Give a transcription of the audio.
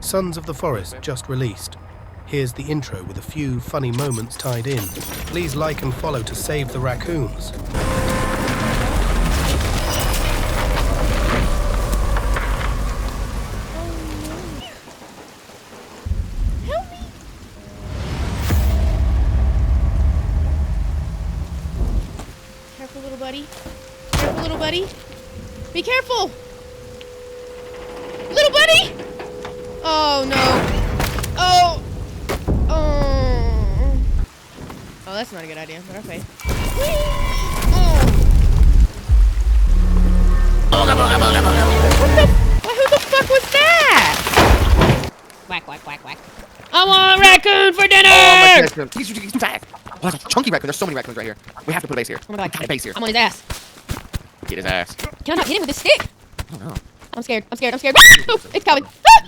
Sons of the Forest just released. Here's the intro with a few funny moments tied in. Please like and follow to save the raccoons. Help me! Careful, little buddy. Careful, little buddy. Be careful! Little buddy! Oh, no. Oh! Oh. Oh, that's not a good idea, but okay. Oh. Who the fuck was that? Whack, whack, whack, whack. I want a raccoon for dinner! Oh, he's fat. Oh, that's a chunky raccoon. There's so many raccoons right here. We have to put a base here. Oh my god. Got a base here. I'm on his ass. Get his ass. Can I not hit him with this stick? I don't know. I'm scared. I'm scared. I'm scared. Oh, it's coming. Ah!